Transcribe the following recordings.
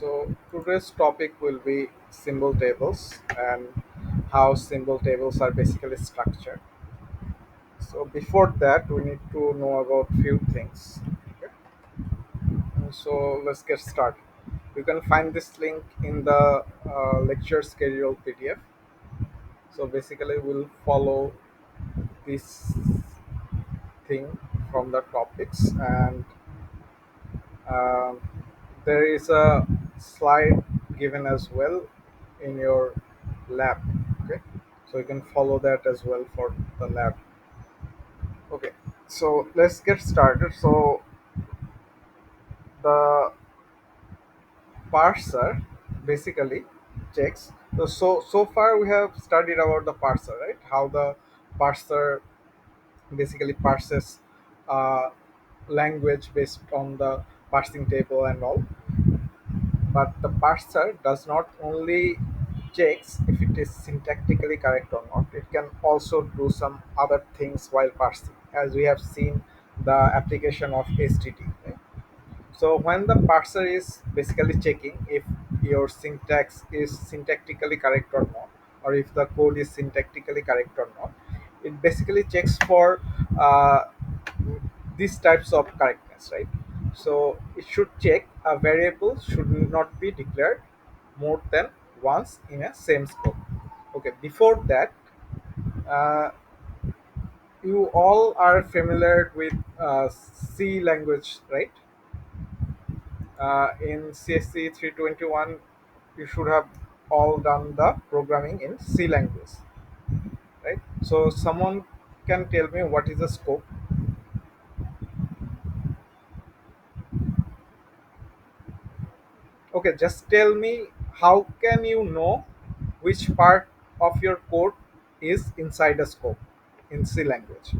So today's topic will be symbol tables and how symbol tables are basically structured. So before that, we need to know about few things. Okay? So let's get started. You can find this link in the lecture schedule PDF. So basically, we'll follow this thing from the topics, and um, there is a slide given as well in your lab. Okay, so you can follow that as well for the lab. Okay, so let's get started. So the parser basically checks. So far we have studied about the parser, right? How the parser basically parses language based on the parsing table and all. But the parser does not only checks if it is syntactically correct or not, it can also do some other things while parsing, as we have seen the application of HTT. Right? So when the parser is basically checking if your syntax is syntactically correct or not, or if the code is syntactically correct or not, it basically checks for uh, these types of correctness, right? So it should check a variable should not be declared more than once in a same scope. Okay, before that, uh, you all are familiar with C language, right? In CSC 321, you should have all done the programming in C language, right? So someone can tell me what is the scope. Okay, just tell me, how can you know which part of your code is inside a scope in C language?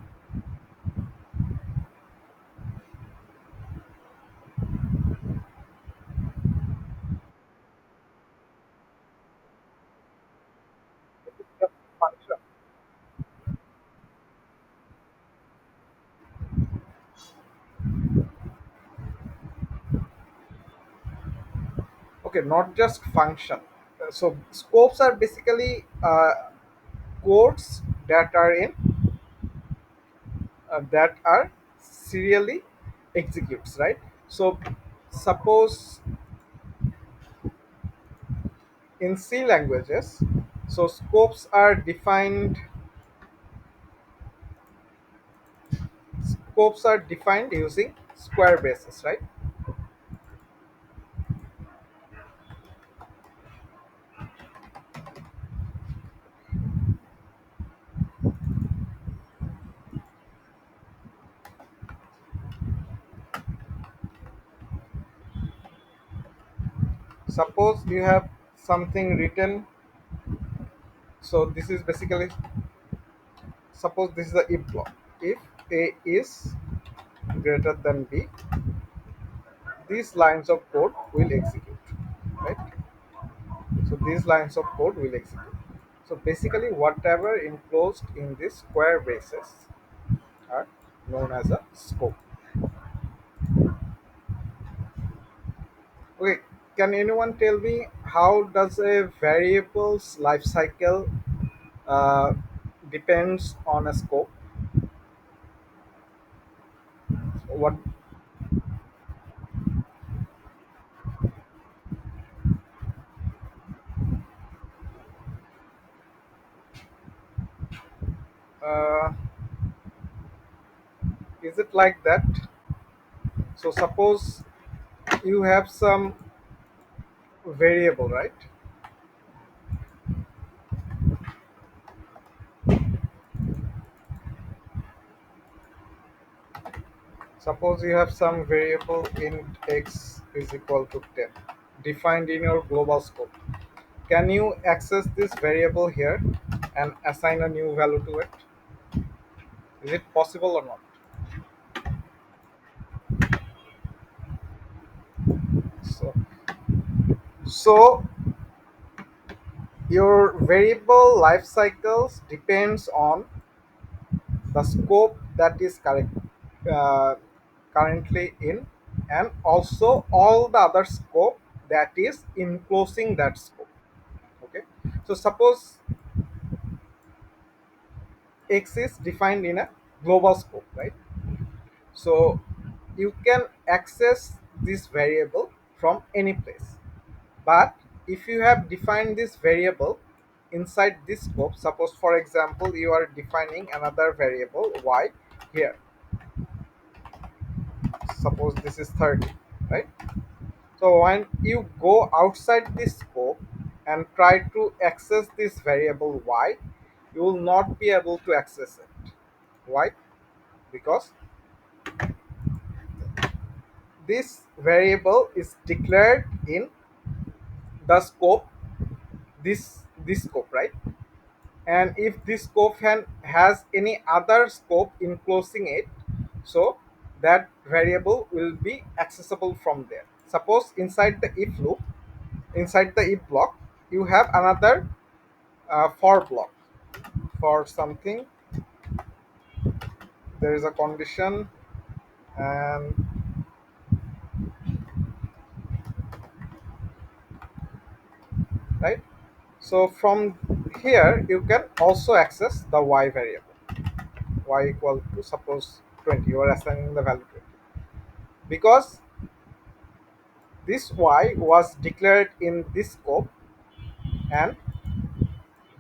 Just function. Okay, not just function. So scopes are basically codes that are serially executes, right? So suppose in C languages, so scopes are defined using square braces, right? Suppose you have something written. So this is basically, suppose this is the if block. If A is greater than B, these lines of code will execute, right? So these lines of code will execute. So basically, whatever enclosed in these square braces are known as a scope. Okay, can anyone tell me how does a variable's life cycle uh, depends on a scope? What uh, is it like that? So suppose you have some variable, right? Suppose you have some variable int x is equal to 10 defined in your global scope. Can you access this variable here and assign a new value to it? Is it possible or not? So, so your variable life cycles depends on the scope that is uh, currently in, and also all the other scope that is enclosing that scope. Okay, so suppose x is defined in a global scope, right? So you can access this variable from any place. But if you have defined this variable inside this scope, suppose for example you are defining another variable y here, suppose this is 30, right? So when you go outside this scope and try to access this variable y, you will not be able to access it. Why? Because this variable is declared in the scope, this scope, right? And if this scope has any other scope enclosing it, so that variable will be accessible from there. Suppose inside the if loop, inside the if block, you have another for block for something. There is a condition, and right. So from here you can also access the y variable, y equal to suppose 20. You are assigning the value 20 because this y was declared in this scope, and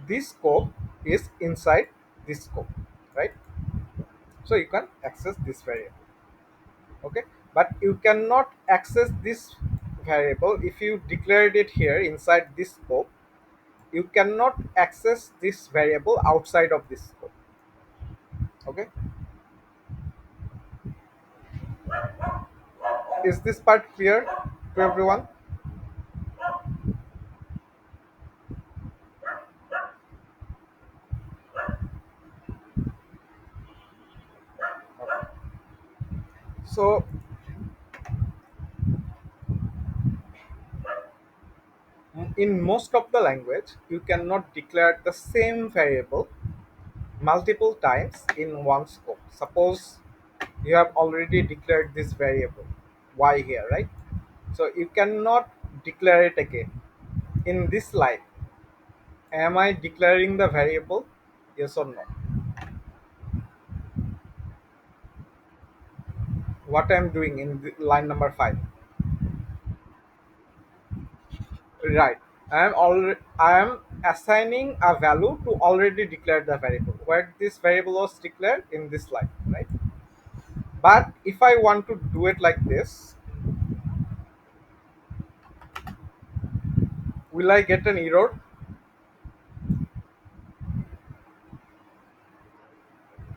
this scope is inside this scope, right? So you can access this variable. Okay, but you cannot access this variable if you declared it here inside this scope. You cannot access this variable outside of this scope. Okay, is this part clear to everyone? So in most of the language you cannot declare the same variable multiple times in one scope. Suppose you have already declared this variable y here, right? So you cannot declare it again. In this line, am I declaring the variable? Yes or no? What I am doing in line number 5? Right. I am assigning a value to already declared the variable. Where this variable was declared in this line, right? But if I want to do it like this, will I get an error?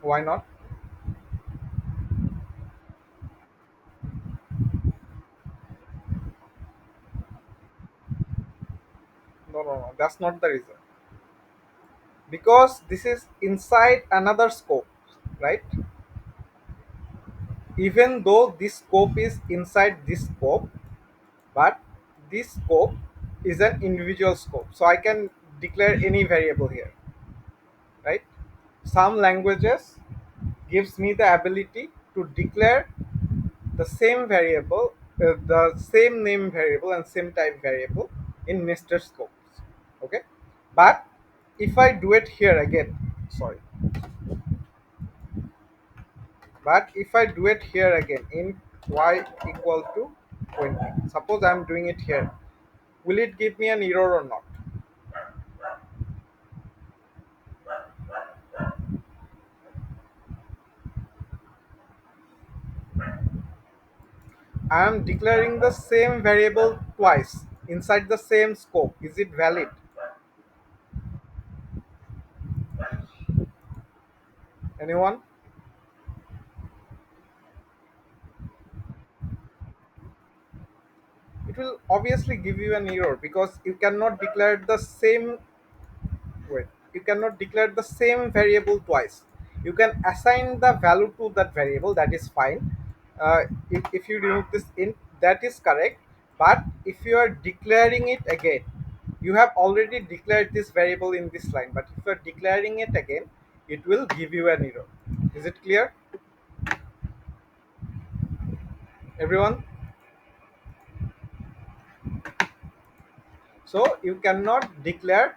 Why not? No, no, no. That's not the reason. Because this is inside another scope, right? Even though this scope is inside this scope, but this scope is an individual scope, so I can declare any variable here, right? Some languages gives me the ability to declare the same variable, the same name variable and same type variable in nested scopes. Okay, but if I do it here again, sorry, but if I do it here again in y equal to 20, suppose I'm doing it here, will it give me an error or not? I am declaring the same variable twice inside the same scope. Is it valid? Anyone? It will obviously give you an error because you cannot declare the same, wait, you cannot declare the same variable twice. You can assign the value to that variable, that is fine. If you remove this int, that is correct. But if you are declaring it again, you have already declared this variable in this line, but if you are declaring it again, it will give you an error. Is it clear, everyone? So you cannot declare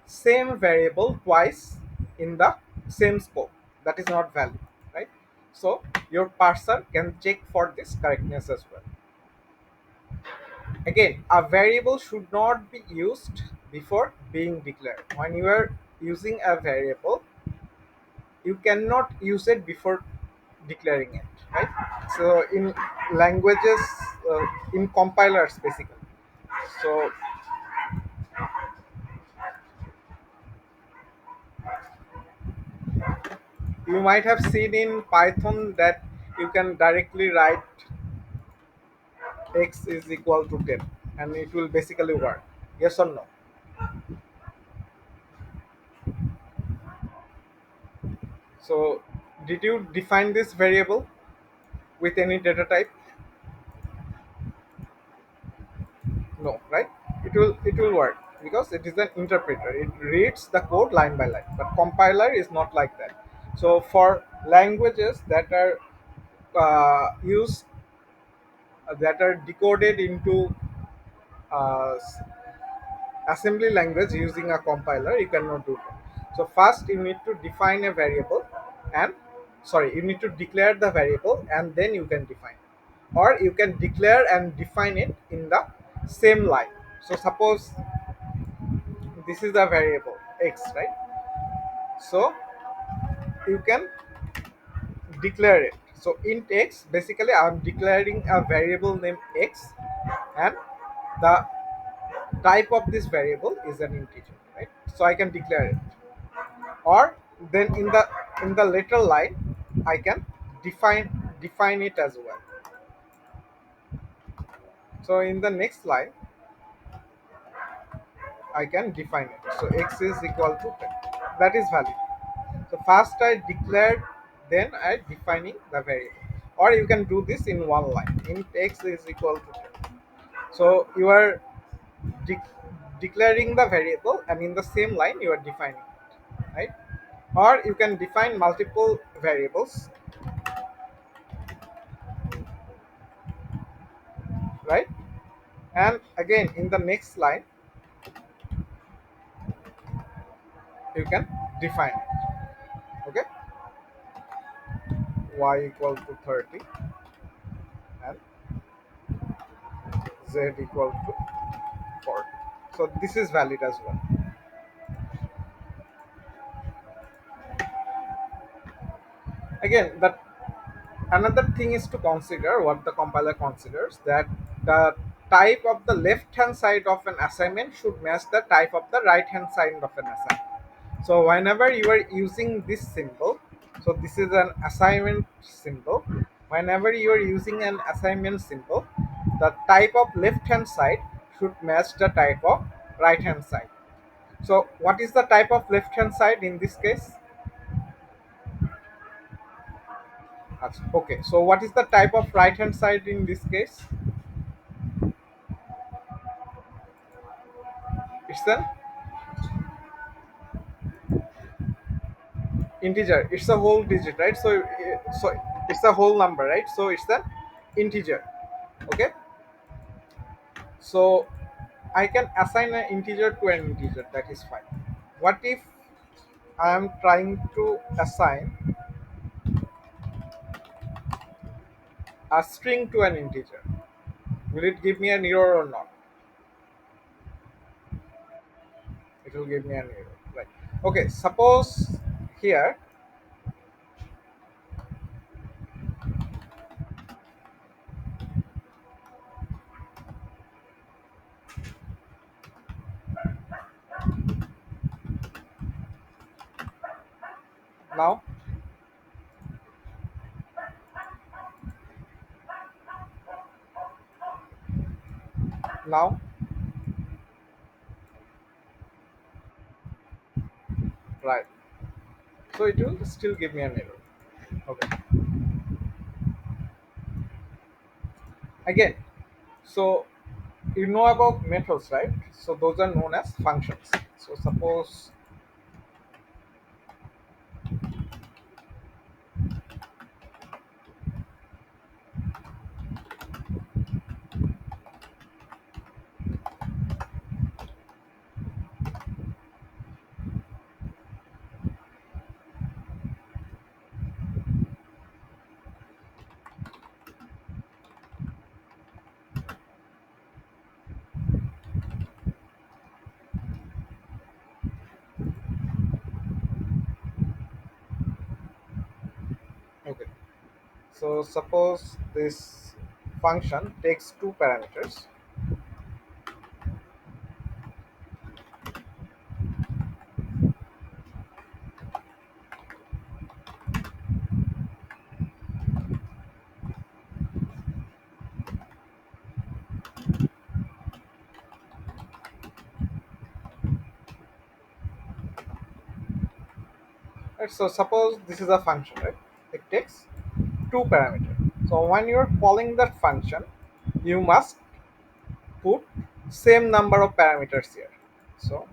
same variable twice in the same scope. That is not valid, right? So your parser can check for this correctness as well. Again, a variable should not be used before being declared. When you are using a variable, you cannot use it before declaring it, right? So in languages, in compilers basically. So you might have seen in Python that you can directly write x is equal to 10 and it will basically work. Yes or no? So did you define this variable with any data type? No, right? It will work because it is an interpreter. It reads the code line by line. But compiler is not like that. So for languages that are used that are decoded into uh, assembly language using a compiler, you cannot do that. So first you need to define a variable and sorry, you need to declare the variable and then you can define it. Or you can declare and define it in the same line. So suppose this is the variable x, right? So you can declare it. So int x, basically I'm declaring a variable named x and the type of this variable is an integer, right? So I can declare it. Or then in the later line I can define it as well. So in the next line I can define it. So x is equal to 10. That is valid. So first I declared, then I defining the variable. Or you can do this in one line. Int x is equal to 10. So you are de- declaring the variable and in the same line you are defining it, right? Or you can define multiple variables, right? And again in the next line you can define it. Okay, y equal to 30 and z equal to 40. So this is valid as well. Again, that another thing is to consider what the compiler considers, that the type of the left hand side of an assignment should match the type of the right hand side of an assignment. So whenever you are using this symbol, so this is an assignment symbol. Whenever you are using an assignment symbol, the type of left hand side should match the type of right hand side. So what is the type of left hand side in this case? Okay, so what is the type of right hand side in this case? It's an integer. It's a whole digit, right? So it's a whole number, right? So it's an integer. Okay, so I can assign an integer to an integer. That is fine. What if I am trying to assign a string to an integer? Will it give me an error or not? It will give me an error, right? Okay, suppose here, now, now, right? So it will still give me an error. Okay. Again, so you know about methods, right? So those are known as functions. So suppose So suppose this function takes two parameters. Right? So suppose this is a function, right? It takes two parameters. So when you're calling that function, you must put same number of parameters here. So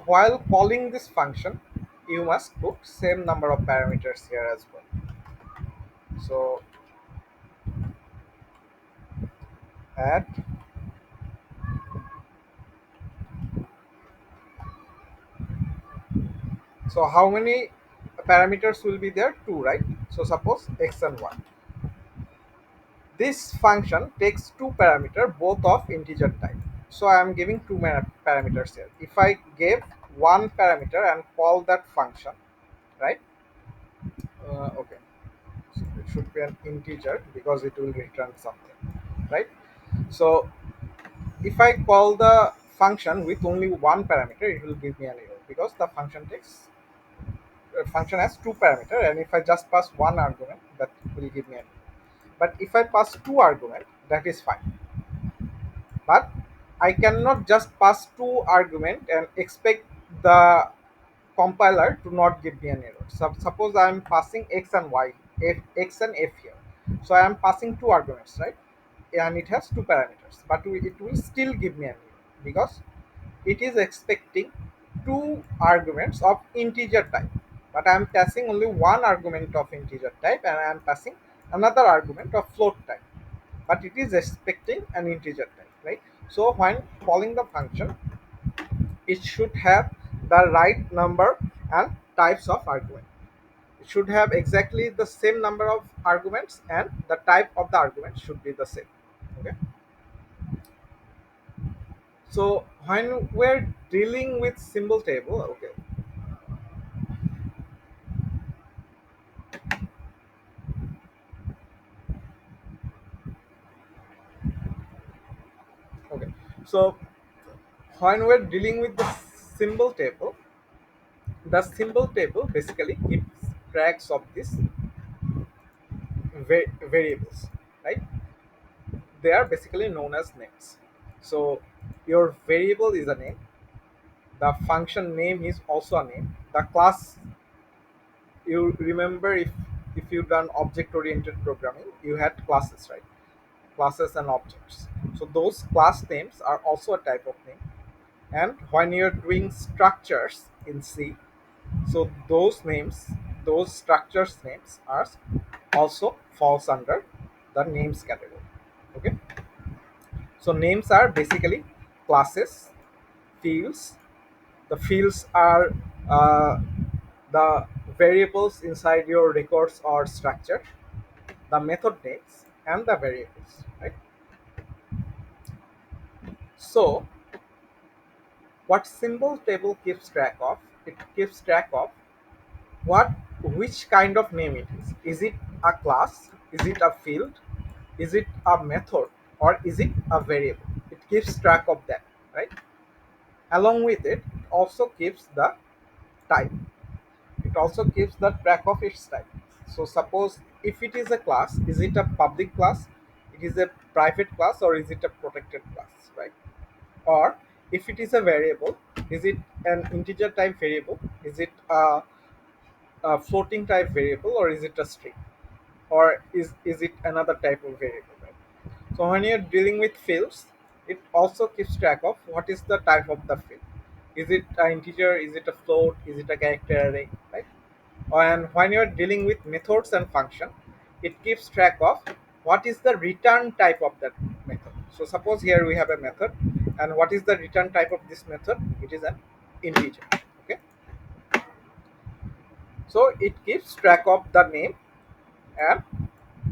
while calling this function, you must put same number of parameters here as well. So add. So how many parameters will be there? Two, right? So suppose x and y. This function takes two parameter, both of integer type. So I am giving two parameters here. If I gave one parameter and call that function, right? Okay, so it should be an integer because it will return something, right? So if I call the function with only one parameter, it will give me an error because the function has two parameter, and if I just pass one argument, that will give me an error. But if I pass two argument, that is fine. But I cannot just pass two argument and expect the compiler to not give me an error. So suppose I am passing x and y, x and f here. So I am passing two arguments, right? And it has two parameters, but it will still give me an error because it is expecting two arguments of integer type. But I am passing only one argument of integer type, and I am passing another argument of float type, but it is expecting an integer type, right? So when calling the function, it should have the right number and types of argument. It should have exactly the same number of arguments, and the type of the argument should be the same. Okay. So when we're dealing with symbol table, okay, okay. So when we're dealing with the symbol table, the symbol table basically keeps tracks of these variables, right? They are basically known as names. So your variable is a name, the function name is also a name, the class, you remember, if you've done object oriented programming, you had classes, right? Classes and objects. So those class names are also a type of name. And when you're doing structures in C, so those structures names are also falls under the names category. Okay. So names are basically classes, fields. The fields are uh, the variables inside your records or structure, the method names, and the variables. Right. So what symbol table keeps track of? It keeps track of what which kind of name it is. Is it a class? Is it a field? Is it a method? Or is it a variable? It keeps track of that, right? Along with it, also keeps the type. It also keeps the track of its type. So suppose if it is a class, is it a public class? It is a private class, or is it a protected class, right? Or if it is a variable, is it an integer type variable? Is it a floating type variable, or is it a string? Or is it another type of variable, right? So when you're dealing with fields, it also keeps track of what is the type of the field. Is it an integer? Is it a float? Is it a character array? Right? And when you're dealing with methods and function, it keeps track of what is the return type of that method. So suppose here we have a method, and what is the return type of this method? It is an integer. Okay. So it keeps track of the name and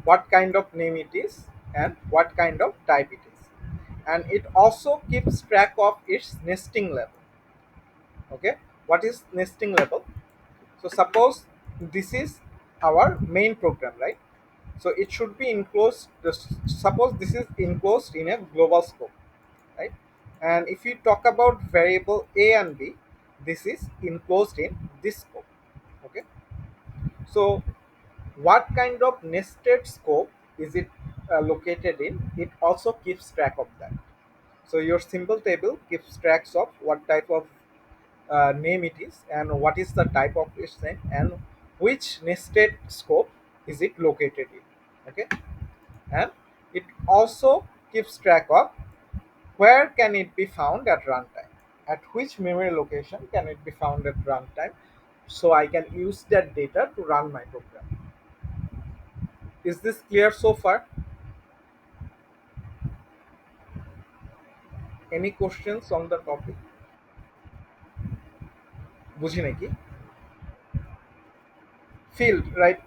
what kind of name it is, and what kind of type it is. And it also keeps track of its nesting level. Okay, what is nesting level? So suppose this is our main program, right? So it should be enclosed. Suppose this is enclosed in a global scope, right? And if you talk about variable a and b, this is enclosed in this scope. Okay, so what kind of nested scope is it located in? It also keeps track of that. So your symbol table keeps tracks of what type of name it is and what is the type of its name and which nested scope is it located in. Okay, and it also keeps track of where can it be found at runtime, at which memory location can it be found at runtime, so I can use that data to run my program. Is this clear so far? Any questions on the topic? বুঝি নাকি? Field, right?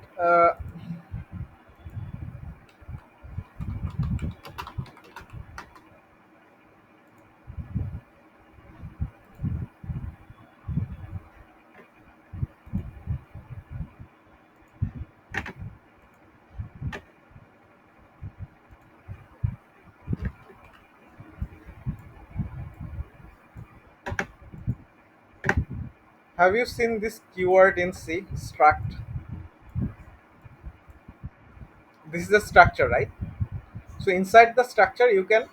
Have you seen this keyword in C, struct? This is a structure, right? So inside the structure, you can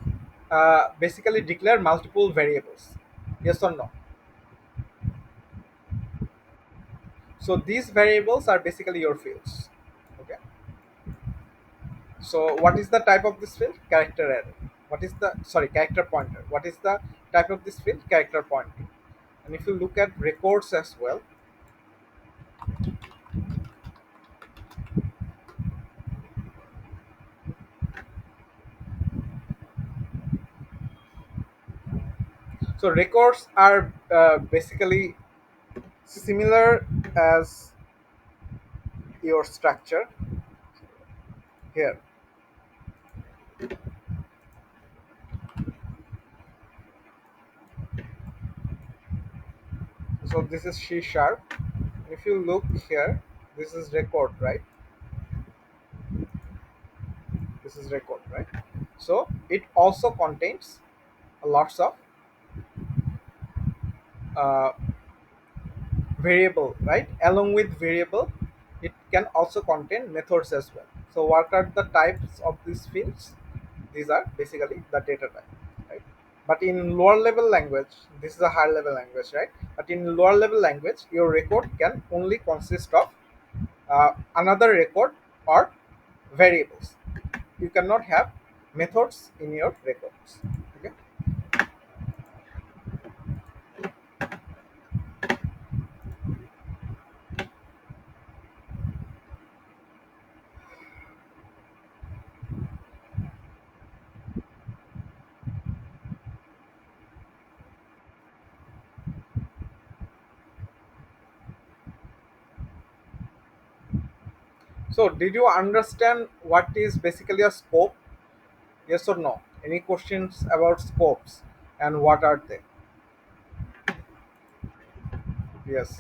basically declare multiple variables. Yes or no? So these variables are basically your fields. Okay. So what is the type of this field? Character array. What is the character pointer? What is the type of this field? Character pointer. And if you look at records as well, so records are basically similar as your structure here. So this is C sharp. If you look here, this is record, right? This is record, right? So it also contains lots of uh, variable, right? Along with variable, it can also contain methods as well. So what are the types of these fields? These are basically the data type, right? But in lower level language, this is a higher level language, right? But in lower level language, your record can only consist of another record or variables. You cannot have methods in your records. Okay. So did you understand what is basically a scope? Yes or no? Any questions about scopes and what are they? Yes,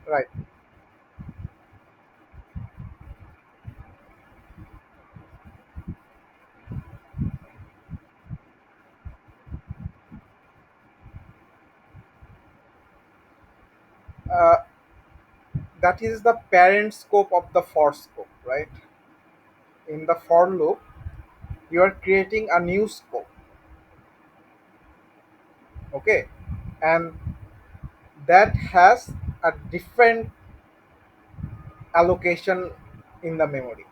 right. Uh, that is the parent scope of the for scope, right? In the for loop, you are creating a new scope, okay? And that has a different allocation in the memory.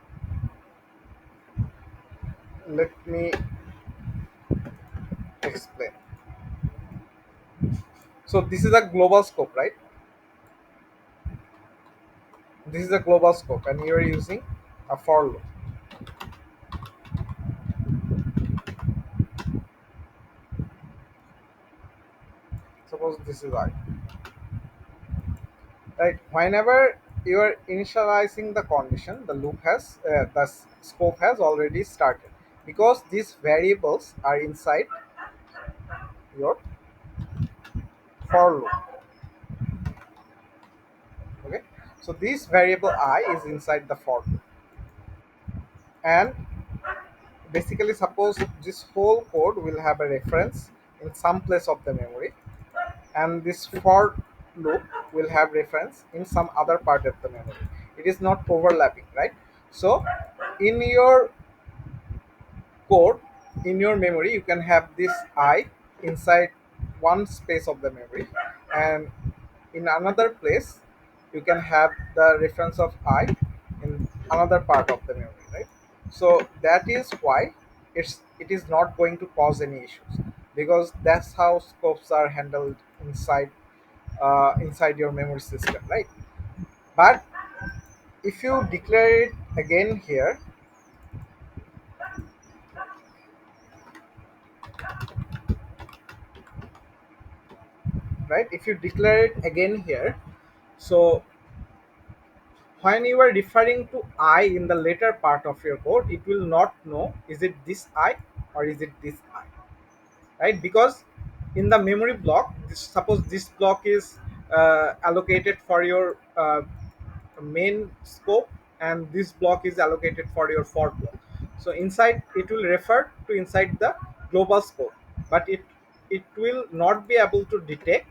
Let me explain. So this is a global scope, right? This is a global scope, and you are using a for loop. Suppose this is I, right? Whenever you are initializing the condition, the loop has scope has already started, because these variables are inside your for loop. Okay, so this variable I is inside the for loop, and basically suppose this whole code will have a reference in some place of the memory, and this for loop will have reference in some other part of the memory. It is not overlapping, right? So in your code, in your memory, you can have this I inside one space of the memory, and in another place you can have the reference of I in another part of the memory, right? So that is why it is not going to cause any issues, because that's how scopes are handled inside your memory system, right? But if you declare it again here, right? If you declare it again here, so when you are referring to I in the later part of your code, it will not know is it this I or is it this I, right? Because in the memory block, suppose this block is allocated for your main scope, and this block is allocated for your for block. So inside it will refer to inside the global scope, but it will not be able to detect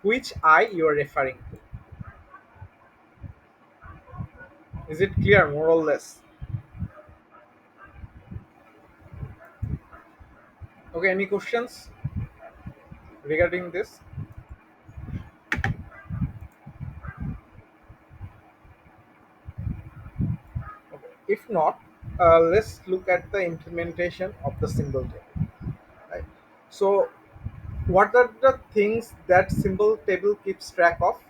which I you are referring to. Is it clear, more or less? Okay, any questions regarding this? Okay. If not, let's look at the implementation of the symbol table. Right. So, what are the things that symbol table keeps track of?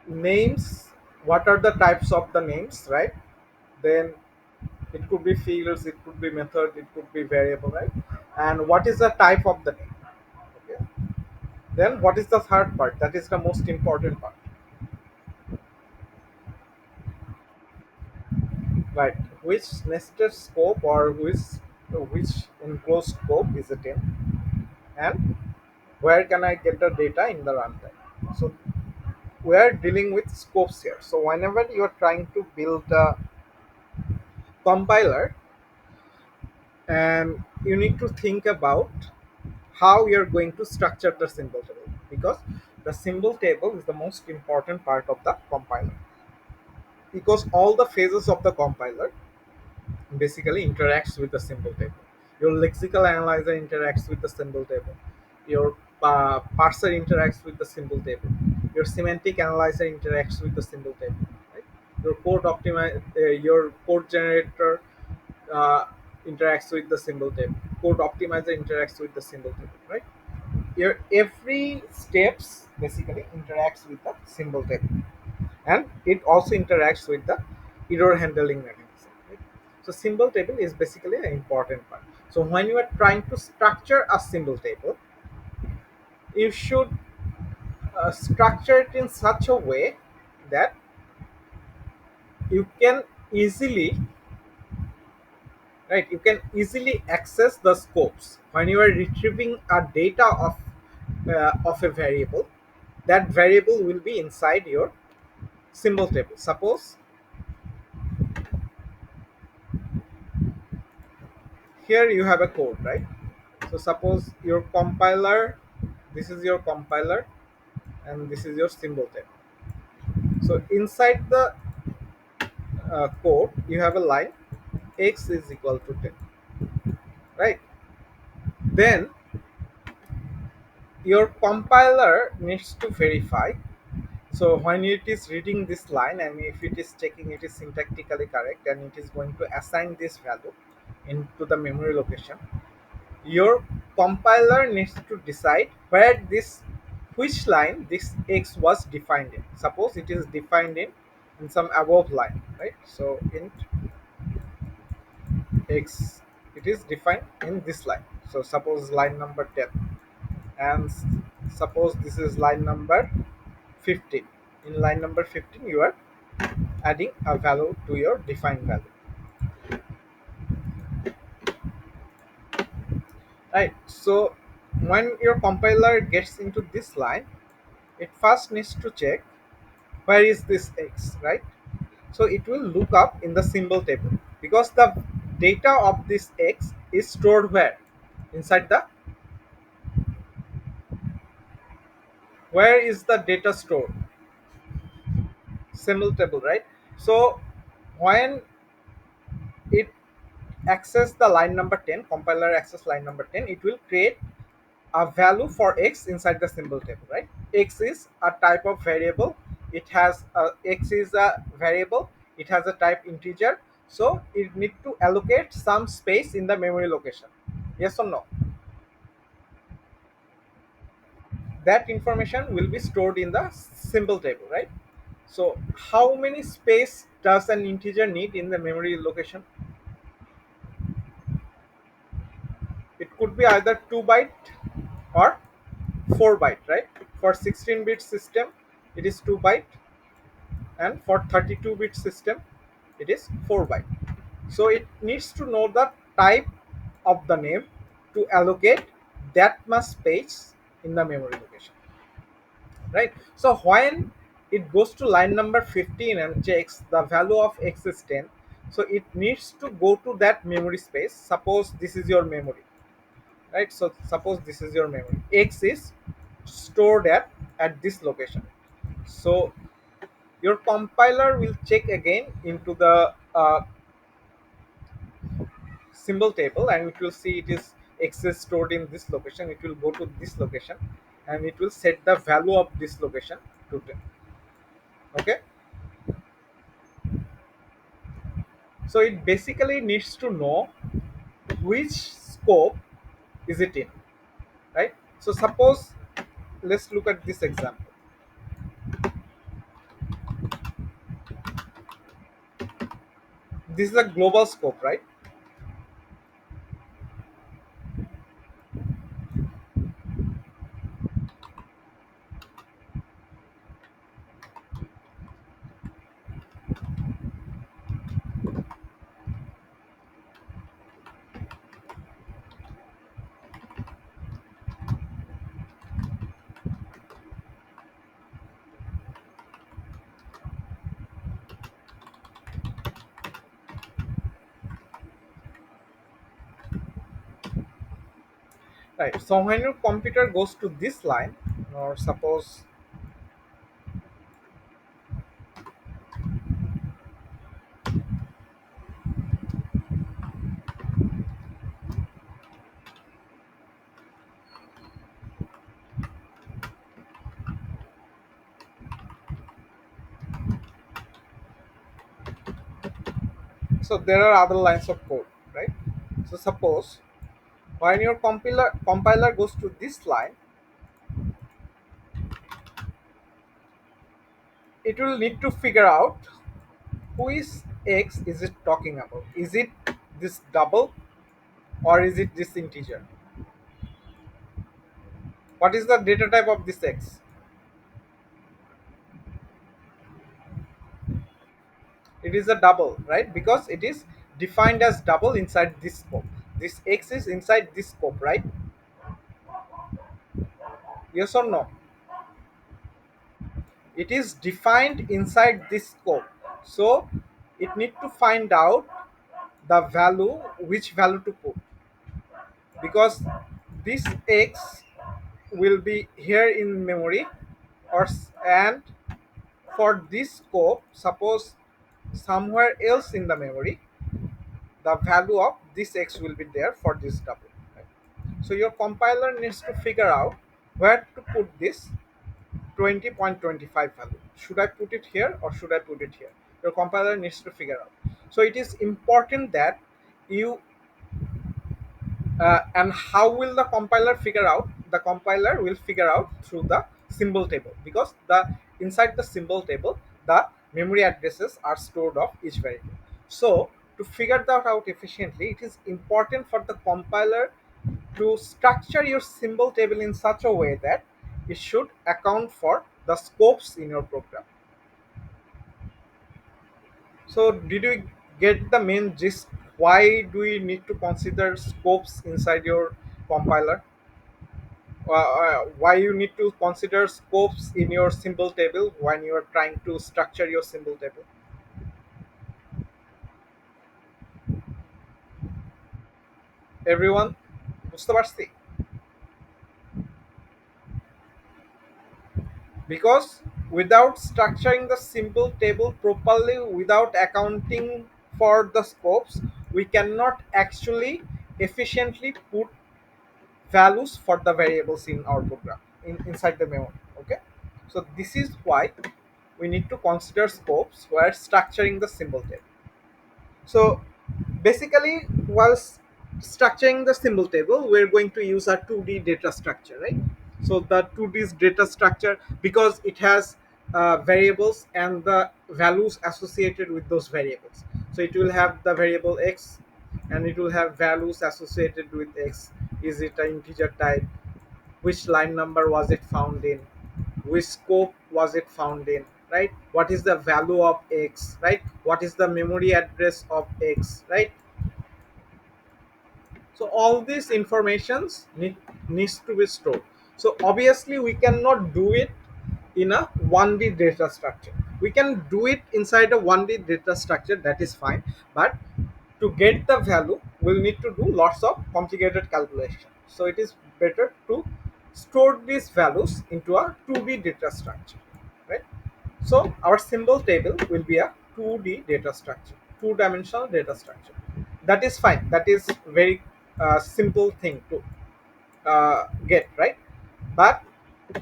Names. What are the types of the names? Right. Then it could be fields, it could be method, it could be variable, right? And what is the type of the name? Okay. Then what is the third part? That is the most important part. Right. Which nested scope or which enclosed scope is it in, and where can I get the data in the runtime? So we are dealing with scopes here. So whenever you are trying to build a compiler, and you need to think about how you're going to structure the symbol table, because the symbol table is the most important part of the compiler, because all the phases of the compiler basically interacts with the symbol table. Your lexical analyzer interacts with the symbol table. Your parser interacts with the symbol table. Your semantic analyzer interacts with the symbol table. Right? Your code generator uh, interacts with the symbol table. Code optimizer interacts with the symbol table. Right? Your every steps basically interacts with the symbol table, and it also interacts with the error handling mechanism, right? So symbol table is basically an important part. So when you are trying to structure a symbol table, you should structure it in such a way that you can easily, right, you can easily access the scopes when you are retrieving a data of a variable. That variable will be inside your symbol table. Suppose here you have a code, right? So suppose your compiler, this is your compiler, and this is your symbol table. So inside the code, you have a line x is equal to 10, right? Then your compiler needs to verify. So when it is reading this line, and if it is checking it is syntactically correct, and it is going to assign this value into the memory location, your compiler needs to decide where this, which line this x was defined in. Suppose it is defined in some above line, right? So int x, it is defined in this line. So suppose line number 10, and suppose this is line number 15. In line number 15 you are adding a value to your defined value, right? So when your compiler gets into this line, it first needs to check where is this x, right? So it will look up in the symbol table, because the data of this x is stored where? Inside the, where is the data stored? Symbol table, right? So when it access the line number 10, compiler access line number 10, it will create a value for x inside the symbol table, right? X is a type of variable. It has x is a variable, it has a type integer, so it need to allocate some space in the memory location. Yes or no? That information will be stored in the symbol table, right? So how many space does an integer need in the memory location? It could be either 2 byte or 4 byte, right? For 16-bit system it is 2 byte, and for 32-bit system it is 4 byte. So it needs to know the type of the name to allocate that much space in the memory location, right? So when it goes to line number 15 and checks the value of x is 10, so it needs to go to that memory space. Suppose this is your memory, right? So suppose this is your memory, x is stored at this location. So your compiler will check again into the symbol table, and it will see it is x is stored in this location. It will go to this location and it will set the value of this location to 10. Okay, so it basically needs to know which scope is it in, right? So suppose, let's look at this example. This is a global scope, right? Right, so when your computer goes to this line, or suppose, so there are other lines of code, right? So suppose when your compiler goes to this line, it will need to figure out who is x is it talking about. Is it this double, or is it this integer? What is the data type of this x? It is a double, right? Because it is defined as double inside this scope. This x is inside this scope, right? Yes or no? It is defined inside this scope. So it need to find out the value, which value to put, because this x will be here in memory, and for this scope, suppose somewhere else in the memory, the value of this x will be there for this double, right? So your compiler needs to figure out where to put this 20.25 value. Should I put it here or should I put it here? Your compiler needs to figure out. So it is important that you and how will the compiler figure out? The compiler will figure out through the symbol table, because the inside the symbol table the memory addresses are stored of each variable. So to figure that out efficiently, it is important for the compiler to structure your symbol table in such a way that it should account for the scopes in your program. So, did you get the main gist? Why do we need to consider scopes inside your compiler? Why you need to consider scopes in your symbol table when you are trying to structure your symbol table? Everyone, বুঝতে পারছি? Because without structuring the symbol table properly, without accounting for the scopes, we cannot actually efficiently put values for the variables in our program inside the memory. Okay, so this is why we need to consider scopes while structuring the symbol table. So basically, while structuring the symbol table, we're going to use a 2D data structure, right? So the 2D data structure, because it has variables and the values associated with those variables. So it will have the variable x, and it will have values associated with x. Is it an integer type? Which line number was it found in? Which scope was it found in? Right? What is the value of x? Right? What is the memory address of x? Right? So all these informations needs to be stored. So obviously we cannot do it in a 1D data structure. We can do it inside a 1D data structure, that is fine, but to get the value we'll need to do lots of complicated calculation. So it is better to store these values into a 2D data structure, right? So our symbol table will be a 2D data structure, two-dimensional data structure. That is fine. That is very simple thing to get, right? But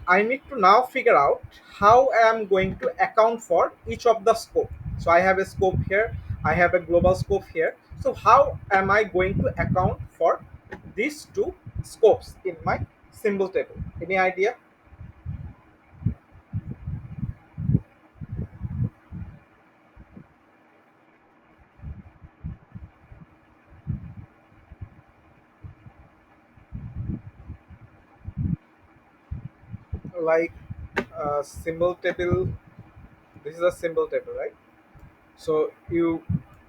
I need to now figure out how I am going to account for each of the scope. So I have a scope here, I have a global scope here. So how am I going to account for these two scopes in my symbol table? Any idea? Like symbol table, this is a symbol table, right? So you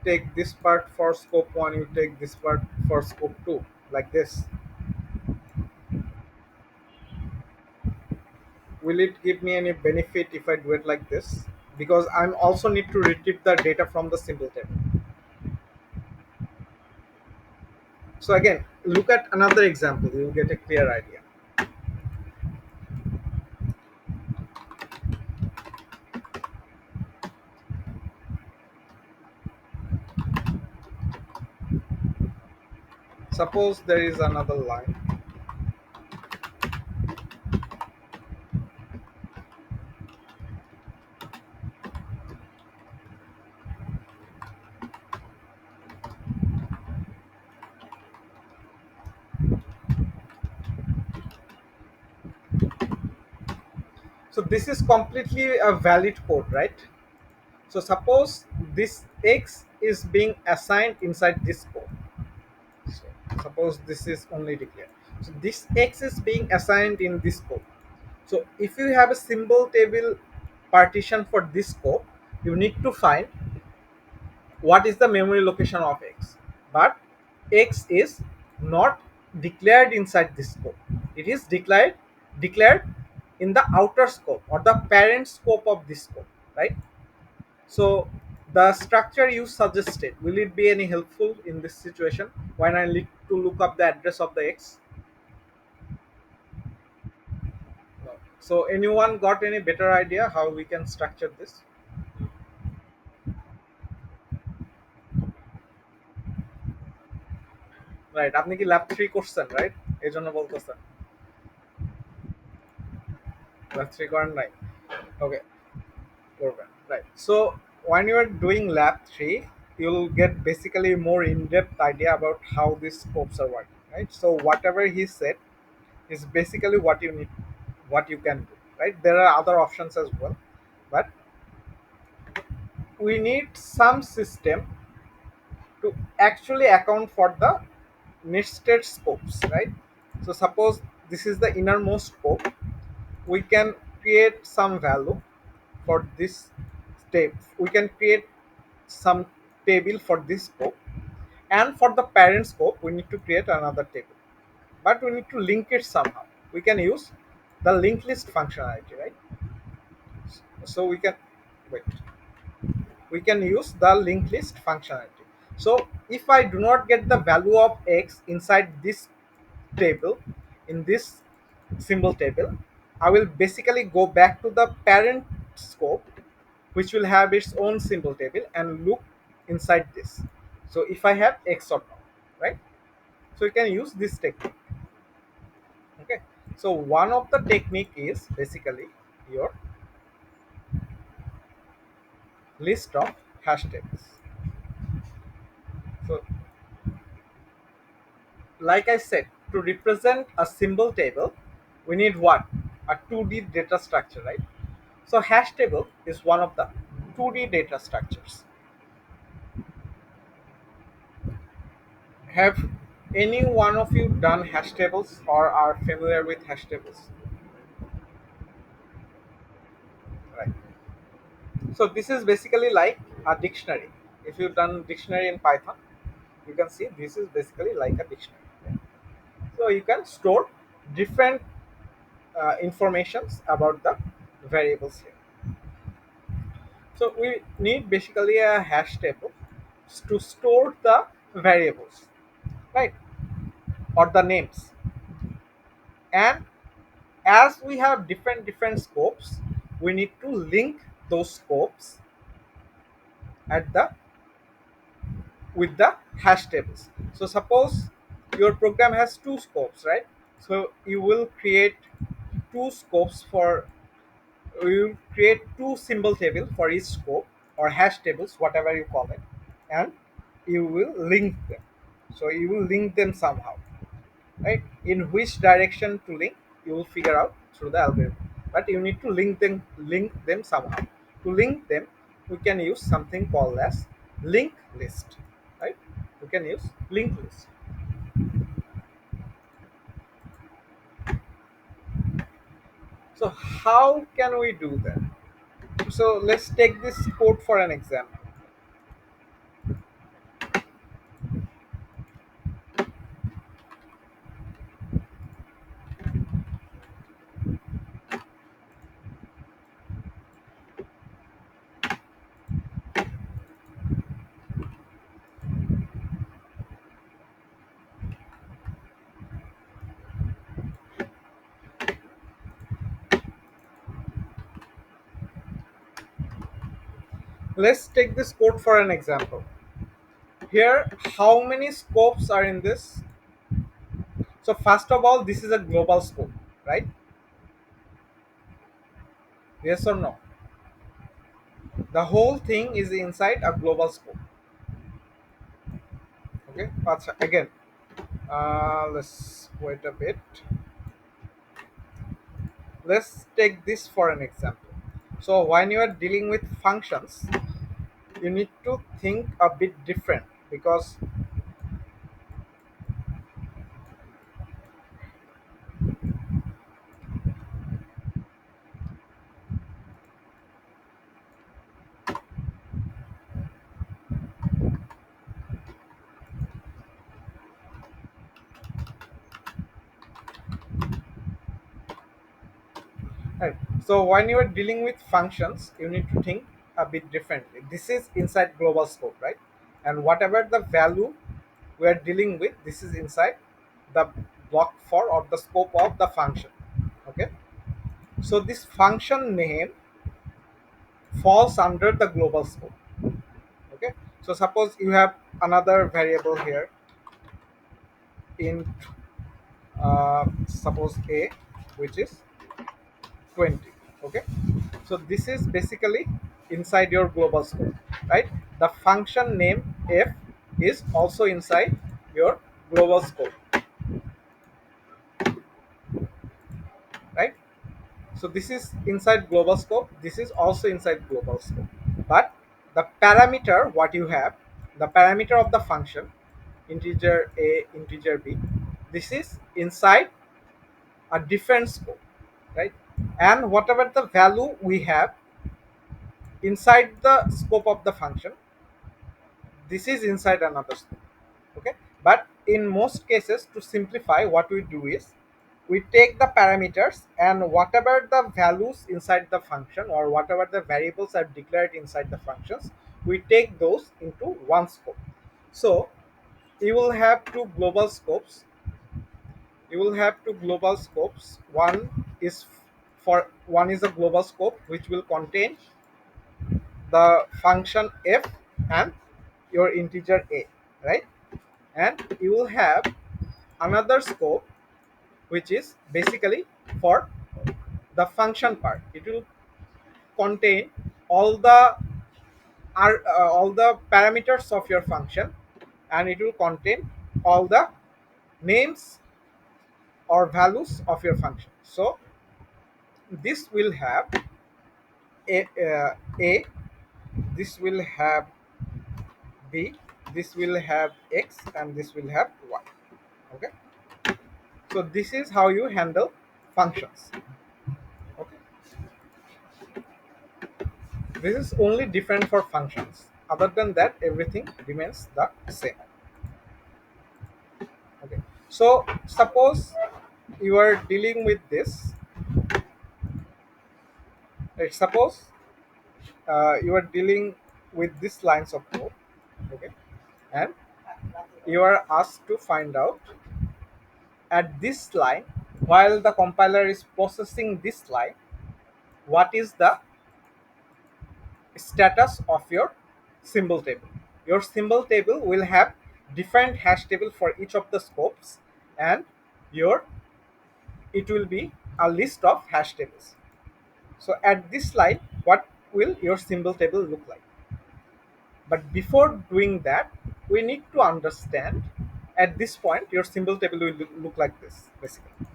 take this part for scope 1, you take this part for scope 2, like this. Will it give me any benefit if I do it like this? Because I'm also need to retrieve the data from the symbol table. So again, look at another example, you'll get a clear idea. Suppose there is another line. So this is completely a valid code, right? So suppose this x is being assigned inside this code. So suppose this is only declared. So this x is being assigned in this code. So if you have a symbol table partition for this scope, you need to find what is the memory location of x. But x is not declared inside this scope. It is declared in the outer scope or the parent scope of this scope, right? So the structure you suggested, will it be any helpful in this situation when I need to look up the address of the x? No. So anyone got any better idea how we can structure this? Right, আপনি কি lab 3 করছেন, right? এই জন্য বলতেছেন lab 3 করেন নাই। ওকে, করবেন, right. So when you are doing lab 3, you'll get basically more in-depth idea about how these scopes are working, right? So whatever he said is basically what you need, what you can do, right? There are other options as well, but we need some system to actually account for the nested scopes, right? So suppose this is the innermost scope, we can create some value for this step. We can create some table for this scope, and for the parent scope we need to create another table, but we need to link it somehow. We can use the linked list functionality, right? So wait we can use the linked list functionality. So if I do not get the value of x inside this table, in this symbol table, I will basically go back to the parent scope, which will have its own symbol table, and look inside this. So if I have x or not, right? So you can use this technique. Okay. So one of the technique is basically your list of hash tables. So like I said, to represent a symbol table, we need what? A 2D data structure, right? So hash table is one of the 2D data structures. Have any one of you done hash tables or are familiar with hash tables? Right. So this is basically like a dictionary. If you've done dictionary in Python, you can see this is basically like a dictionary. So you can store different informations about the variables here. So we need basically a hash table to store the variables, right? Or the names. And as we have different scopes, we need to link those scopes at the with the hash tables. So suppose your program has two scopes, right? So you will create two scopes for you create two symbol table for each scope, or hash tables, whatever you call it, and you will link them. So you will link them somehow, right? In which direction to link, you will figure out through the algorithm, but you need to link them somehow. To link them, we can use something called as link list, right? We can use link list. So how can we do that? So let's take this code for an example. Let's take this code for an example. Here, how many scopes are in this? So first of all, this is a global scope, right? Yes or no? The whole thing is inside a global scope. Okay, but again, let's wait a bit. Let's take this for an example. So when you are dealing with functions, you need to think a bit different, because right. So when you are dealing with functions, you need to think a bit differently. This is inside global scope, right? And whatever the value we are dealing with, this is inside the block for or the scope of the function. Okay. So this function name falls under the global scope. Okay. So suppose you have another variable here in suppose a, which is 20. Okay. So this is basically inside your global scope, right? The function name f is also inside your global scope, right? So this is inside global scope, this is also inside global scope, but the parameter what you have, the parameter of the function integer a, integer b, this is inside a different scope, right? And whatever the value we have inside the scope of the function, this is inside another scope. Okay, but in most cases, to simplify, what we do is we take the parameters and whatever the values inside the function or whatever the variables are declared inside the functions, we take those into one scope. So you will have two global scopes. One is one is a global scope which will contain the function f and your integer a, right? And you will have another scope which is basically for the function part. It will contain all the all the parameters of your function, and it will contain all the names or values of your function. So this will have a, this will have b, this will have x, and this will have y. Okay, so this is how you handle functions. Okay, this is only different for functions. Other than that, everything remains the same. Okay, so suppose you are dealing with this. Suppose you are dealing with these lines of code. Okay, and you are asked to find out at this line, while the compiler is processing this line, what is the status of your symbol table. Your symbol table will have different hash table for each of the scopes, and your it will be a list of hash tables. So at this line, what will your symbol table look like? But before doing that, we need to understand, at this point your symbol table will look like this basically.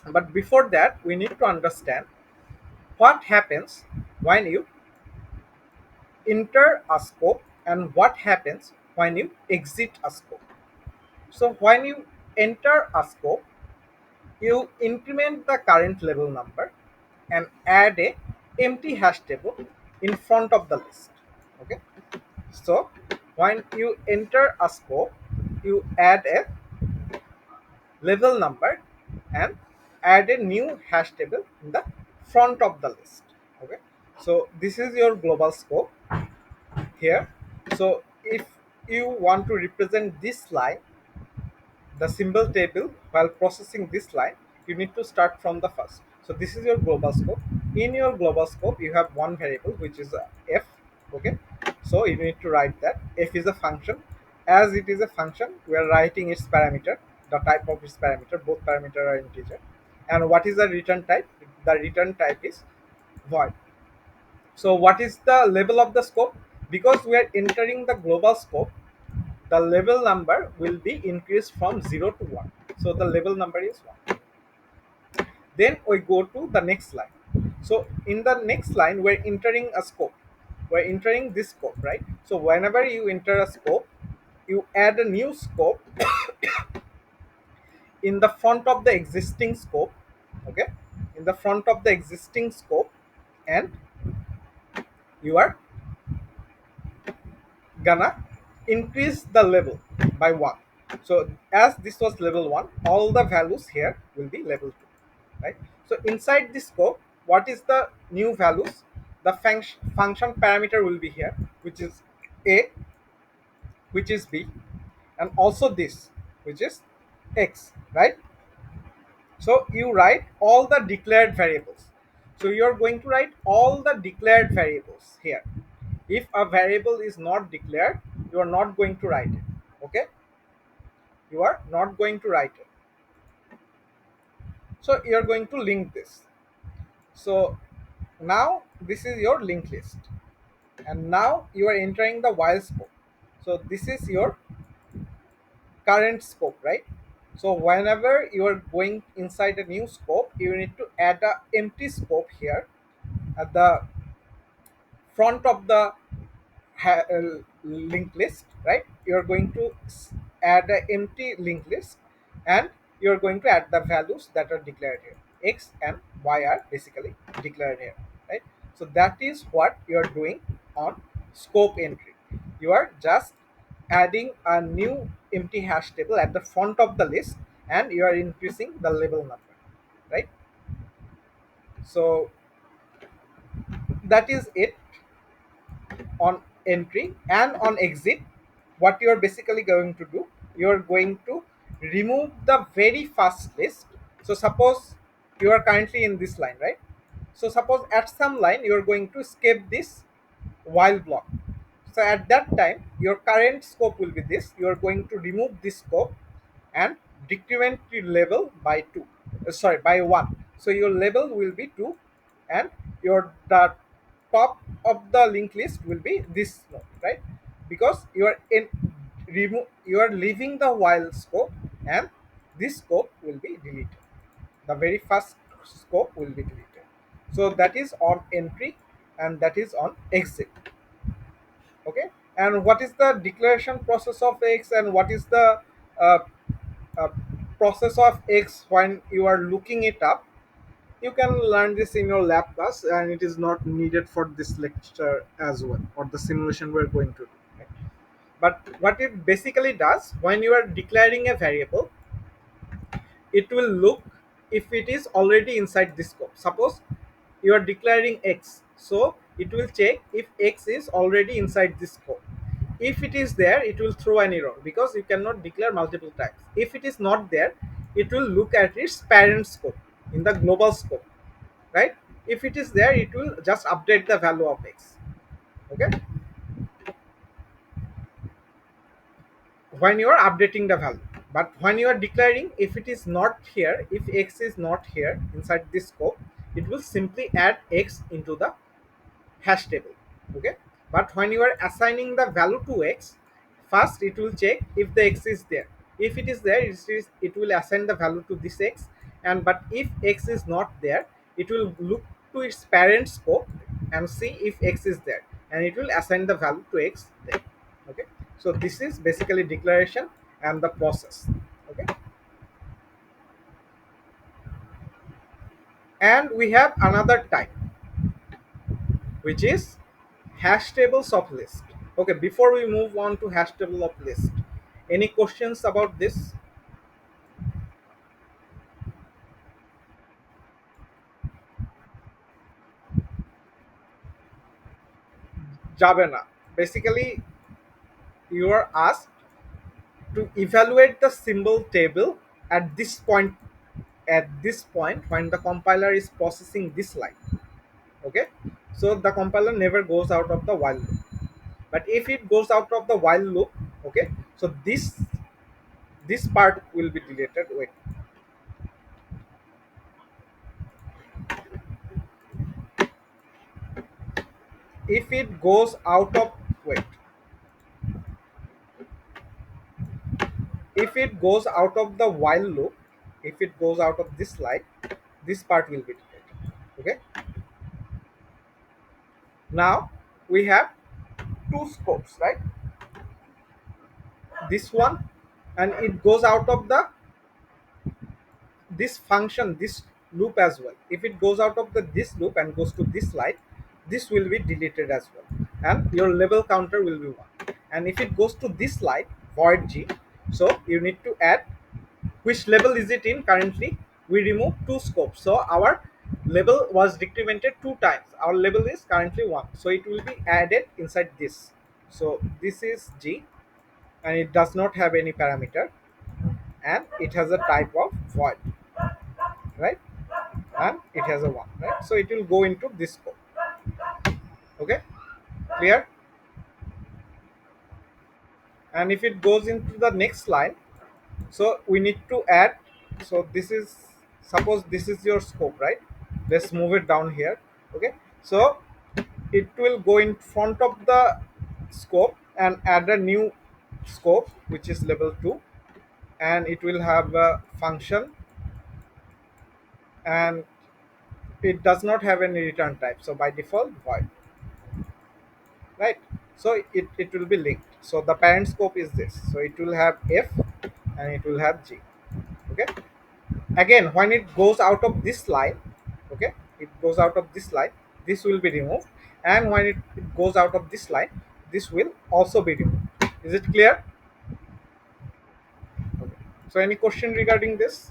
But before that, we need to understand what happens when you enter a scope and what happens when you exit a scope. So when you enter a scope, you increment the current level number and add a empty hash table in front of the list. Okay, so when you enter a scope, you add a level number and add a new hash table in the front of the list. Okay, so this is your global scope here. So if you want to represent this line, the symbol table, while processing this line, you need to start from the first. So this is your global scope. In your global scope, you have one variable which is f. Okay, so you need to write that f is a function. As it is a function, we are writing its parameter, the type of its parameter. Both parameter are integer. And what is the return type? The return type is void. So what is the level of the scope? Because we are entering the global scope, the level number will be increased from 0 to 1. So the level number is 1. Then we go to the next line. So in the next line, we're entering a scope. We're entering this scope, right? So whenever you enter a scope, you add a new scope in the front of the existing scope. Okay, in the front of the existing scope, and you are gonna increase the level by 1. So as this was level 1, all the values here will be level 2, right? So inside this scope, what is the new values? The function parameter will be here, which is a, which is b, and also this, which is x, right? So you write all the declared variables. So you're going to write all the declared variables here. If a variable is not declared, you are not going to write it. Okay, you are not going to write it. So you are going to link this. So now this is your linked list, and now you are entering the while scope. So this is your current scope, right? So whenever you are going inside a new scope, you need to add a empty scope here at the front of the linked list, right? You're going to add an empty linked list, and you're going to add the values that are declared here. X and y are basically declared here, right? So that is what you're doing on scope entry. You are just adding a new empty hash table at the front of the list, and you are increasing the label number, right? So that is it on entry. And on exit, what you're basically going to do, you're going to remove the very first list. So suppose you are currently in this line, right? So suppose at some line you're going to skip this while block. So at that time your current scope will be this. You're going to remove this scope and decrement your level by 2, sorry, by 1. So your level will be 2, and your the top of the link list will be this node, right? Because you are leaving the while scope, and this scope will be deleted. The very first scope will be deleted. So that is on entry, and that is on exit. Okay. And what is the declaration process of X, and what is the uh, uh, process of X when you are looking it up? You can learn this in your lab class, and it is not needed for this lecture as well, or the simulation we're going to do, right? But what it basically does, when you are declaring a variable, it will look if it is already inside this scope. Suppose you are declaring X, so it will check if X is already inside this scope. If it is there, it will throw an error because you cannot declare multiple times. If it is not there, it will look at its parent scope in the global scope, right? If it is there, it will just update the value of X. Okay. When you are updating the value, but when you are declaring, if it is not here, if X is not here inside this scope, it will simply add X into the hash table. Okay. But when you are assigning the value to X, first it will check if the X is there. If it is there, it will assign the value to this X. And but if X is not there, it will look to its parent scope and see if X is there, and it will assign the value to X there. Okay. So this is basically declaration and the process. Okay. And we have another type, which is hash tables of list. Okay, before we move on to hash table of list, any questions about this? Javena, basically you are asked to evaluate the symbol table at this point when the compiler is processing this line. Okay, so the compiler never goes out of the while loop, but if it goes out of the while loop, okay, so this part will be deleted. Wait, if it goes out of wait if it goes out of the while loop, if it goes out of this line, this part will be deleted. Okay. Now we have two scopes, right? This one, and it goes out of the this function, this loop as well. If it goes out of the this loop and goes to this line, this will be deleted as well, and your level counter will be 1. And if it goes to this line, void g, so you need to add which level is it in currently. We remove two scopes, so our level was decremented 2 times. Our level is currently 1, so it will be added inside this. So this is g, and it does not have any parameter, and it has a type of void, right? And it has a 1, right? So it will go into this scope. Okay, clear? And if it goes into the next line, so we need to add, so this is, suppose this is your scope, right? Let's move it down here. Okay, so it will go in front of the scope and add a new scope which is level 2, and it will have a function, and it does not have any return type, so by default void, right? So it will be linked. So the parent scope is this. So it will have F and it will have G. Okay. Again, when it goes out of this line, okay, it goes out of this line, this will be removed, and when it goes out of this line, this will also be removed. Is it clear? Okay. So any question regarding this?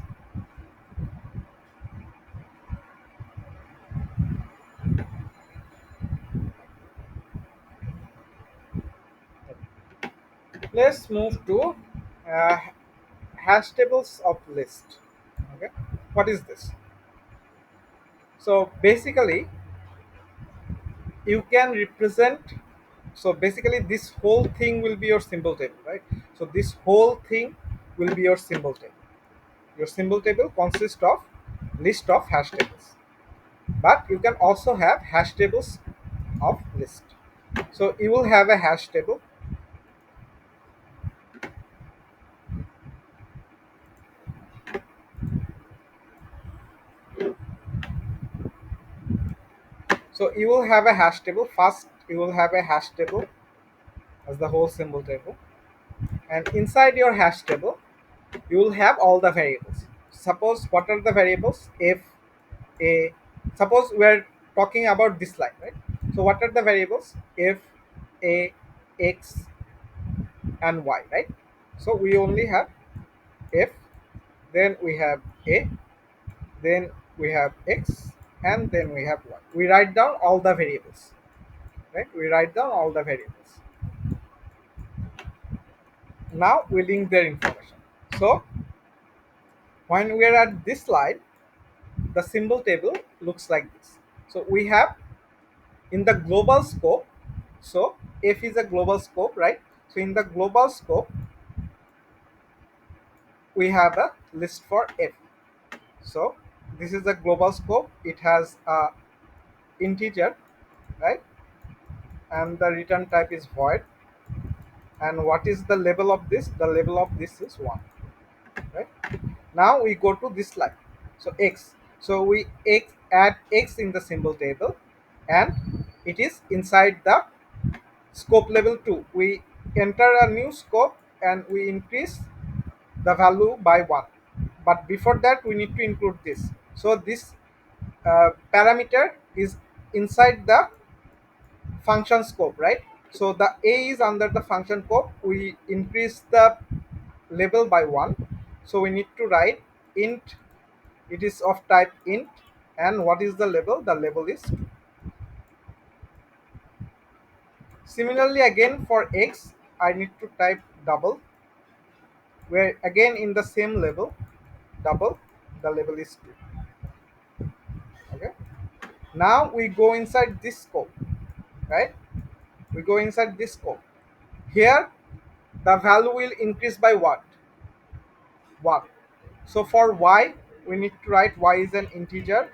Let's move to uh, hash tables of list. Okay, what is this? So basically, you can represent. So basically, this whole thing will be your symbol table, right? So this whole thing will be your symbol table. Your symbol table consists of list of hash tables, but you can also have hash tables of list. So you will have a hash table. So you will have a hash table. First, you will have a hash table as the whole symbol table, and inside your hash table, you will have all the variables. Suppose what are the variables? If a suppose we are talking about this line, right? So what are the variables? If a x and y, right? So we only have f, then we have a, then we have x, and then we have y. We write down all the variables, right? We write down all the variables. Now we link their information. So when we are at this slide, the symbol table looks like this. So we have in the global scope, so f is a global scope, right? So in the global scope, we have a list for f. So this is the global scope. It has a integer, right? And the return type is void. And what is the label of this? The label of this is 1, right? Now we go to this line. So x. So we add x in the symbol table, and it is inside the scope level 2. We enter a new scope and we increase the value by 1. But before that, we need to include this. So this parameter is inside the function scope, right? So the a is under the function scope. We increase the label by 1. So we need to write int. It is of type int. And what is the label? The label is 2. Similarly, again for x, I need to type double, where again in the same label, double, the label is 2. Okay. Now we go inside this scope, right? We go inside this scope. Here, the value will increase by what? 1. So for y, we need to write y is an integer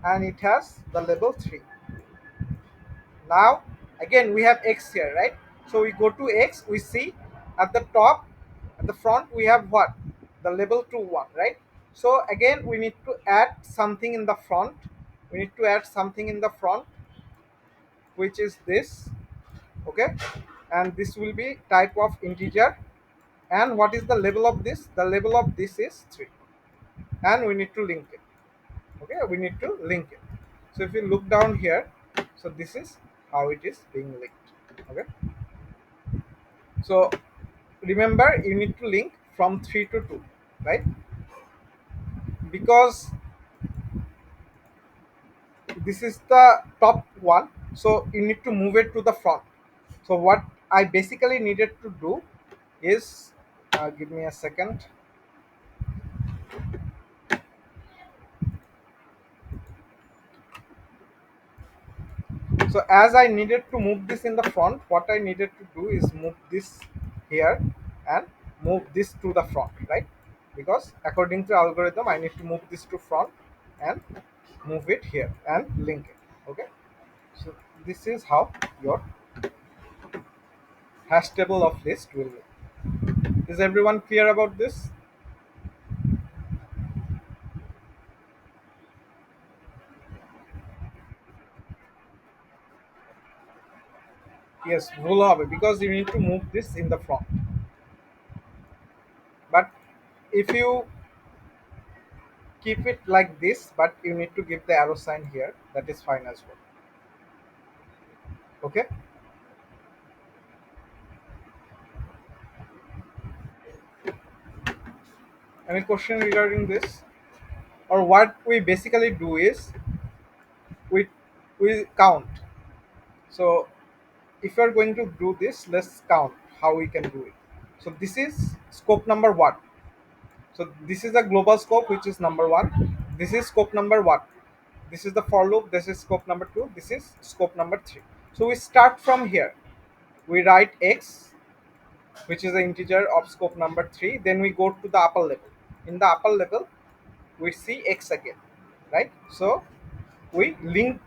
and it has the label 3. Now, again, we have x here, right? So we go to x, we see at the top, at the front, we have what? The label to 1, right? So again, we need to add something in the front. We need to add something in the front, which is this, okay? And this will be type of integer. And what is the label of this? The label of this is 3. And we need to link it. Okay, we need to link it. So if you look down here, so this is how it is being linked. Okay, so remember you need to link from 3 to 2, right? Because this is the top one, so you need to move it to the front. So what I basically needed to do is, give me a second. So as I needed to move this in the front, what I needed to do is move this here and move this to the front, right? Because according to algorithm, I need to move this to front and move it here and link it. Okay. So this is how your hash table of list will look. Is everyone clear about this? Yes, ভুল হবে because you need to move this in the front. But if you keep it like this, but you need to give the arrow sign here, that is fine as well. Okay. Any question regarding this? Or what we basically do is we we count. So if you are going to do this, let's count how we can do it. So this is scope number one. So this is the global scope, which is number one. This is scope number one. This is the for loop. This is scope number two. This is scope number three. So we start from here. We write x, which is the integer of scope number three. Then we go to the upper level. In the upper level, we see x again, right? So we link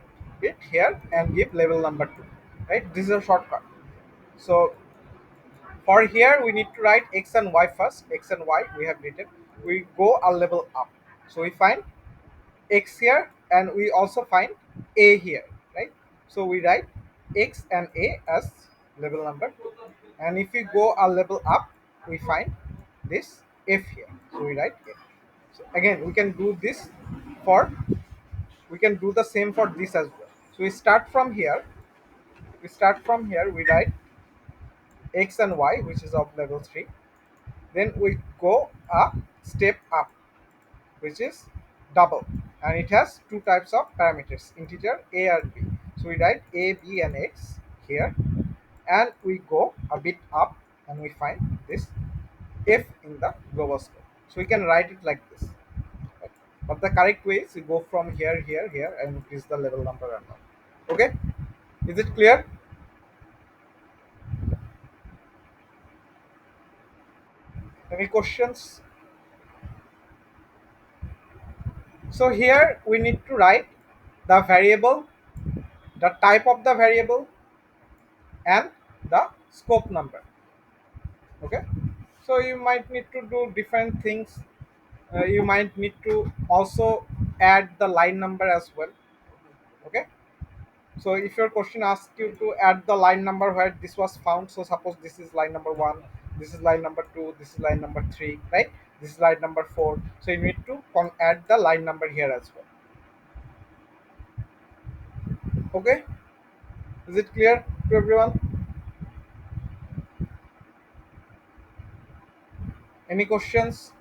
it here and give level number two, right? This is a shortcut. So for here, we need to write x and y first. X and y we have written. We go a level up. So we find x here and we also find a here, right? So we write x and a as level number two. And if we go a level up, we find this f here. So we write f. So again, for we can do the same for this as well. So we start from here. We write x and y, which is of level 3. Then we go a step up, which is double, and it has two types of parameters, integer a and b. So we write a, b, and x here, and we go a bit up and we find this f in the global scope. So we can write it like this. Right? But the correct way is we go from here, here, here, and increase the level number and all. Okay, is it clear? Any questions? So here we need to write the variable, the type of the variable, and the scope number. Okay, so you might need to do different things. You might need to also add the line number as well. Okay, so if your question asks you to add the line number where this was found, so suppose this is line number one, this is line number two, this is line number three, right? This is line number four. So you need to add the line number here as well. Okay, is it clear to everyone? Any questions?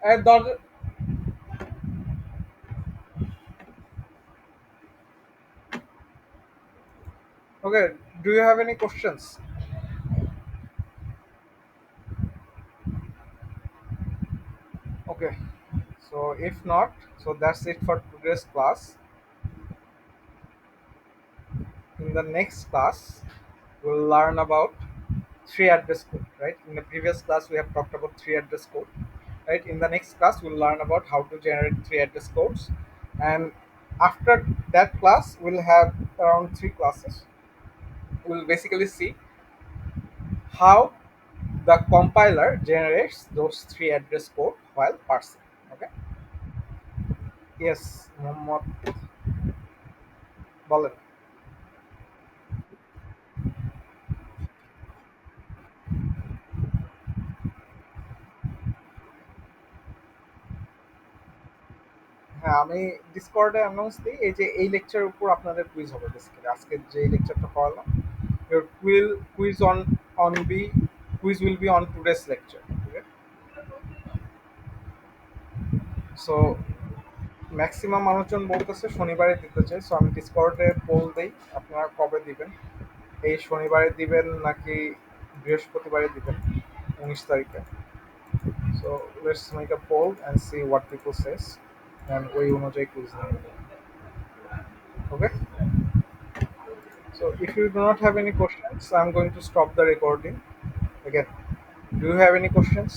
The, okay, do you have any questions? Okay, so if not, so that's it for today's class. In the next class, we'll learn about three address code, right? In the previous class, we have talked about three address code, right? In the next class, we'll learn about how to generate three address codes. And after that class, we'll have around three classes. We'll basically see how the compiler generates those three address code while parsing. Okay. Yes, Mohammad, বলেন। হ্যাঁ, আমি ডিসকর্ডে announce দিই এই যে এই লেকচারের উপর আপনাদের কুইজ হবে বেসিক্যালি আজকে যে লেকচারটা করালাম your quiz on be quiz will be on today's lecture. Okay? So maximum মানুষজন বলতেছে শনিবারে দিতে চাই, সো আমি ডিসকর্ডে পোল দেই আপনারা কবে দিবেন, এই শনিবারে দিবেন নাকি বৃহস্পতিবারে দিবেন 19 তারিখে। So let's make a poll and see what people says and ওই অনুযায়ী কুইজ নেব। ওকে, so if you do not have any questions, I'm going to stop the recording again. Do you have any questions?